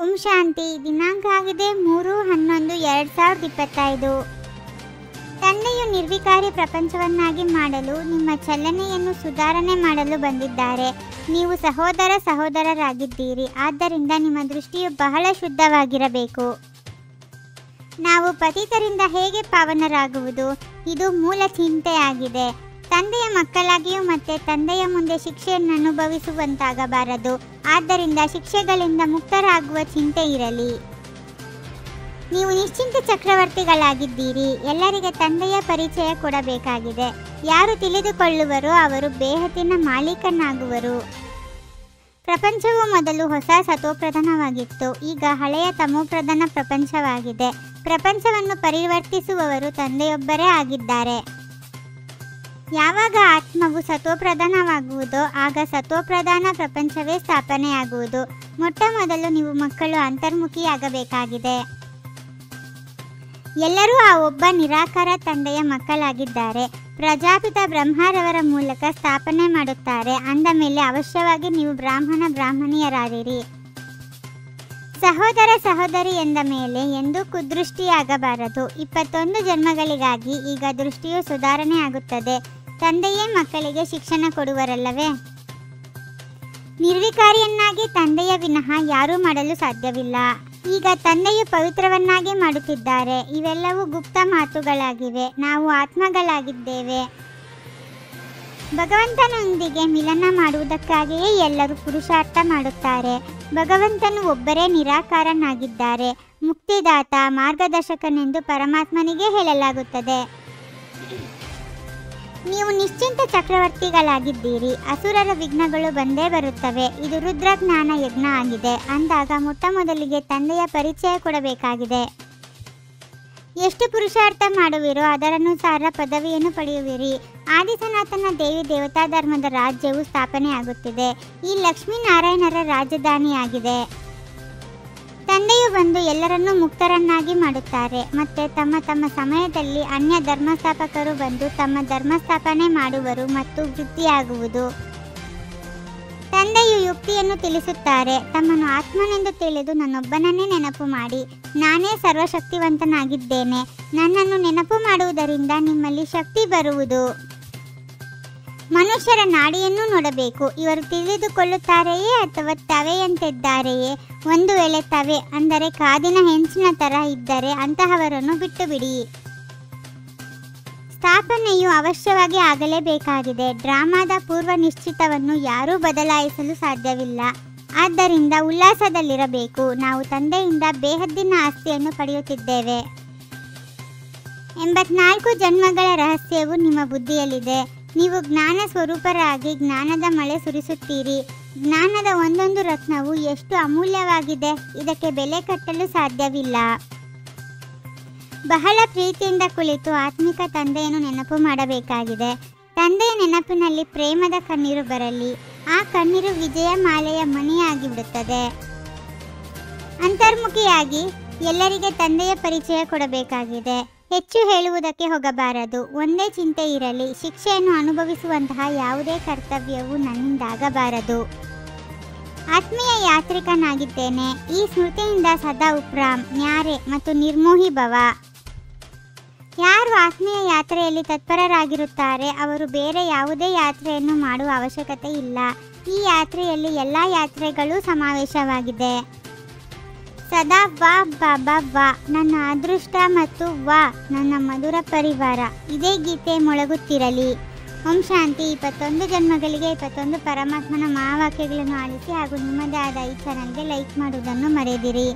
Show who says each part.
Speaker 1: ಓಂ ಶಾಂತಿ. ದಿನಾಂಕ ಆಗಿದೆ 3/11/2025. ತಂದೆಯು ನಿರ್ವಿಕಾರಿ ಪ್ರಪಂಚವನ್ನಾಗಿ ಮಾಡಲು ನಿಮ್ಮ ಚಲನೆಯನ್ನು ಸುಧಾರಣೆ ಮಾಡಲು ಬಂದಿದ್ದಾರೆ. ನೀವು ಸಹೋದರರಾಗಿದ್ದೀರಿ. ಆದ್ದರಿಂದ ನಿಮ್ಮ ದೃಷ್ಟಿಯು ಬಹಳ ಶುದ್ಧವಾಗಿರಬೇಕು. ನಾವು ಪತಿತರಿಂದ ಹೇಗೆ ಪಾವನರಾಗುವುದು? ಇದು ಮೂಲ ಚಿಂತೆಯಾಗಿದೆ. ತಂದೆಯ ಮಕ್ಕಳಾಗಿಯೂ ಮತ್ತೆ ತಂದೆಯ ಮುಂದೆ ಶಿಕ್ಷೆಯನ್ನು ಅನುಭವಿಸುವಂತಾಗಬಾರದು. ಆದ್ದರಿಂದ ಶಿಕ್ಷೆಗಳಿಂದ ಮುಕ್ತರಾಗುವ ಚಿಂತೆ ಇರಲಿ. ನೀವು ನಿಶ್ಚಿಂತ ಚಕ್ರವರ್ತಿಗಳಾಗಿದ್ದೀರಿ. ಎಲ್ಲರಿಗೆ ತಂದೆಯ ಪರಿಚಯ ಕೊಡಬೇಕಾಗಿದೆ. ಯಾರು ತಿಳಿದುಕೊಳ್ಳುವರೋ ಅವರು ಬೇಹದ್ದಿನ ಮಾಲೀಕನಾಗುವರು. ಪ್ರಪಂಚವು ಮೊದಲು ಹೊಸ ಸತೋಪ್ರಧಾನವಾಗಿತ್ತು. ಈಗ ಹಳೆಯ ತಮೋಪ್ರಧಾನ ಪ್ರಪಂಚವಾಗಿದೆ. ಪ್ರಪಂಚವನ್ನು ಪರಿವರ್ತಿಸುವವರು ತಂದೆಯೊಬ್ಬರೇ ಆಗಿದ್ದಾರೆ. ಯಾವಾಗ ಆತ್ಮವು ಸತೋಪ್ರಧಾನವಾಗುವುದೋ ಆಗ ಸತೋಪ್ರಧಾನ ಪ್ರಪಂಚವೇ ಸ್ಥಾಪನೆಯಾಗುವುದು. ಮೊಟ್ಟ ಮೊದಲು ನೀವು ಮಕ್ಕಳು ಅಂತರ್ಮುಖಿಯಾಗಬೇಕಾಗಿದೆ. ಎಲ್ಲರೂ ಆ ಒಬ್ಬ ನಿರಾಕಾರ ತಂದೆಯ ಮಕ್ಕಳಾಗಿದ್ದಾರೆ. ಪ್ರಜಾಪಿತ ಬ್ರಹ್ಮರವರ ಮೂಲಕ ಸ್ಥಾಪನೆ ಮಾಡುತ್ತಾರೆ. ಅಂದ ಮೇಲೆ ಅವಶ್ಯವಾಗಿ ನೀವು ಬ್ರಾಹ್ಮಣಿಯರಾದಿರಿ. ಸಹೋದರಿ ಎಂದ ಮೇಲೆ ಎಂದೂ ಕುದೃಷ್ಟಿಯಾಗಬಾರದು. 21 ಜನ್ಮಗಳಿಗಾಗಿ ಈಗ ದೃಷ್ಟಿಯು ಸುಧಾರಣೆ ಆಗುತ್ತದೆ. ತಂದೆಯೇ ಮಕ್ಕಳಿಗೆ ಶಿಕ್ಷಣ ಕೊಡುವರಲ್ಲವೇ? ನಿರ್ವಿಕಾರಿಯನ್ನಾಗಿ ತಂದೆಯ ವಿನಃ ಯಾರೂ ಮಾಡಲು ಸಾಧ್ಯವಿಲ್ಲ. ಈಗ ತಂದೆಯು ಪವಿತ್ರವನ್ನಾಗಿ ಮಾಡುತ್ತಿದ್ದಾರೆ. ಇವೆಲ್ಲವೂ ಗುಪ್ತ ಮಾತುಗಳಾಗಿವೆ. ನಾವು ಆತ್ಮಗಳಾಗಿದ್ದೇವೆ. ಭಗವಂತನೊಂದಿಗೆ ಮಿಲನ ಮಾಡುವುದಕ್ಕಾಗಿಯೇ ಎಲ್ಲರೂ ಪುರುಷಾರ್ಥ ಮಾಡುತ್ತಾರೆ. ಭಗವಂತನು ಒಬ್ಬರೇ ನಿರಾಕಾರನಾಗಿದ್ದಾರೆ. ಮುಕ್ತಿದಾತ ಮಾರ್ಗದರ್ಶಕನೆಂದು ಪರಮಾತ್ಮನಿಗೆ ಹೇಳಲಾಗುತ್ತದೆ. ನೀವು ನಿಶ್ಚಿಂತ ಚಕ್ರವರ್ತಿಗಳಾಗಿದ್ದೀರಿ. ಅಸುರರ ವಿಘ್ನಗಳು ಬಂದೇ ಬರುತ್ತವೆ. ಇದು ರುದ್ರಜ್ಞಾನ ಯಜ್ಞ ಆಗಿದೆ. ಅಂದಾಗ ಮೊಟ್ಟ ಮೊದಲಿಗೆ ತಂದೆಯ ಪರಿಚಯ ಕೊಡಬೇಕಾಗಿದೆ. ಎಷ್ಟು ಪುರುಷಾರ್ಥ ಮಾಡುವಿರೋ ಅದರನುಸಾರ ಪದವಿಯನ್ನು ಪಡೆಯುವಿರಿ. ಆದಿಸನಾತನ ದೇವಿ ದೇವತಾ ಧರ್ಮದ ರಾಜ್ಯವು ಸ್ಥಾಪನೆಯಾಗುತ್ತಿದೆ. ಈ ಲಕ್ಷ್ಮೀನಾರಾಯಣರ ರಾಜಧಾನಿಯಾಗಿದೆ. ತಂದೆಯು ಬಂದು ಎಲ್ಲರನ್ನೂ ಮುಕ್ತರನ್ನಾಗಿ ಮಾಡುತ್ತಾರೆ. ಮತ್ತೆ ತಮ್ಮ ತಮ್ಮ ಸಮಯದಲ್ಲಿ ಅನ್ಯ ಧರ್ಮಸ್ಥಾಪಕರು ಬಂದು ತಮ್ಮ ಧರ್ಮಸ್ಥಾಪನೆ ಮಾಡುವರು ಮತ್ತು ವೃದ್ಧಿಯಾಗುವುದು. ತಂದೆಯು ಯುಕ್ತಿಯನ್ನು ತಿಳಿಸುತ್ತಾರೆ. ತಮ್ಮನ್ನು ಆತ್ಮನೆಂದು ತಿಳಿದು ನನ್ನೊಬ್ಬನನ್ನೇ ನೆನಪು ಮಾಡಿ. ನಾನೇ ಸರ್ವಶಕ್ತಿವಂತನಾಗಿದ್ದೇನೆ. ನನ್ನನ್ನು ನೆನಪು ಮಾಡುವುದರಿಂದ ನಿಮ್ಮಲ್ಲಿ ಶಕ್ತಿ ಬರುವುದು. ಮನುಷ್ಯರ ನಾಡಿಯನ್ನು ನೋಡಬೇಕು. ಇವರು ತಿಳಿದುಕೊಳ್ಳುತ್ತಾರೆಯೇ ಅಥವಾ ತವೆಯಂತಿದ್ದಾರೆಯೇ? ಒಂದು ವೇಳೆ ತವೆ ಅಂದರೆ ಕಾದಿನ ಹೆಂಚಿನ ತರ ಇದ್ದರೆ ಅಂತಹವರನ್ನು ಬಿಟ್ಟು ಬಿಡಿ. ಸ್ಥಾಪನೆಯು ಅವಶ್ಯವಾಗಿ ಆಗಲೇಬೇಕಾಗಿದೆ. ಡ್ರಾಮಾದ ಪೂರ್ವ ನಿಶ್ಚಿತವನ್ನು ಯಾರೂ ಬದಲಾಯಿಸಲು ಸಾಧ್ಯವಿಲ್ಲ. ಆದ್ದರಿಂದ ಉಲ್ಲಾಸದಲ್ಲಿರಬೇಕು. ನಾವು ತಂದೆಯಿಂದ ಬೇಹದ್ದಿನ ಆಸ್ತಿಯನ್ನು ಪಡೆಯುತ್ತಿದ್ದೇವೆ. 84 ಜನ್ಮಗಳ ರಹಸ್ಯವು ನಿಮ್ಮ ಬುದ್ಧಿಯಲ್ಲಿದೆ. ನೀವು ಜ್ಞಾನ ಸ್ವರೂಪರಾಗಿ ಜ್ಞಾನದ ಮಳೆ ಸುರಿಸುತ್ತೀರಿ. ಜ್ಞಾನದ ಒಂದೊಂದು ರತ್ನವು ಎಷ್ಟು ಅಮೂಲ್ಯವಾಗಿದೆ. ಇದಕ್ಕೆ ಬೆಲೆ ಕಟ್ಟಲು ಸಾಧ್ಯವಿಲ್ಲ. ಬಹಳ ಪ್ರೀತಿಯಿಂದ ಕುಳಿತು ಆತ್ಮಿಕ ತಂದೆಯನ್ನು ನೆನಪು ಮಾಡಬೇಕಾಗಿದೆ. ತಂದೆಯ ನೆನಪಿನಲ್ಲಿ ಪ್ರೇಮದ ಕಣ್ಣೀರು ಬರಲಿ. ಆ ಕಣ್ಣೀರು ವಿಜಯ ಮಾಲೆಯ ಮಣಿಯಾಗಿ ಬಿಡುತ್ತದೆ. ಅಂತರ್ಮುಖಿಯಾಗಿ ಎಲ್ಲರಿಗೆ ತಂದೆಯ ಪರಿಚಯ ಕೊಡಬೇಕಾಗಿದೆ. ಹೆಚ್ಚು ಹೇಳುವುದಕ್ಕೆ ಹೋಗಬಾರದು. ಒಂದೇ ಚಿಂತೆ ಇರಲಿ. ಶಿಕ್ಷೆಯನ್ನು ಅನುಭವಿಸುವಂತಹ ಯಾವುದೇ ಕರ್ತವ್ಯವು ನನ್ನಿಂದಾಗಬಾರದು. ಆತ್ಮೀಯ ಯಾತ್ರಿಕನಾಗಿದ್ದೇನೆ. ಈ ಸ್ಮೃತಿಯಿಂದ ಸದಾ ಉಪ್ರಾಮ್, ನ್ಯಾರೆ ಮತ್ತು ನಿರ್ಮೋಹಿ ಭವ. ಯಾರು ಆತ್ಮೀಯ ಯಾತ್ರೆಯಲ್ಲಿ ತತ್ಪರರಾಗಿರುತ್ತಾರೆ ಅವರು ಬೇರೆ ಯಾವುದೇ ಯಾತ್ರೆಯನ್ನು ಮಾಡುವ ಅವಶ್ಯಕತೆ ಇಲ್ಲ. ಈ ಯಾತ್ರೆಯಲ್ಲಿ ಎಲ್ಲ ಯಾತ್ರೆಗಳೂ ಸಮಾವೇಶವಾಗಿದೆ. ಸದಾ ವಾ ಬಾಬಾ ವಾ, ನನ್ನ ಅದೃಷ್ಟ ಮತ್ತು ವಾ ನನ್ನ ಮಧುರ ಪರಿವಾರ. ಇದೇ ಗೀತೆ ಮೊಳಗುತ್ತಿರಲಿ. ಓಂ ಶಾಂತಿ. 21 ಜನ್ಮಗಳಿಗೆ 21 ಪರಮಾತ್ಮನ ಮಹಾವಾಕ್ಯಗಳನ್ನು ಆಲಿಸಿ ಹಾಗೂ ನಿಮ್ಮದೇ ಆದ ಈ ಚಾನಲ್ಗೆ ಲೈಕ್ ಮಾಡುವುದನ್ನು ಮರೆಯದಿರಿ.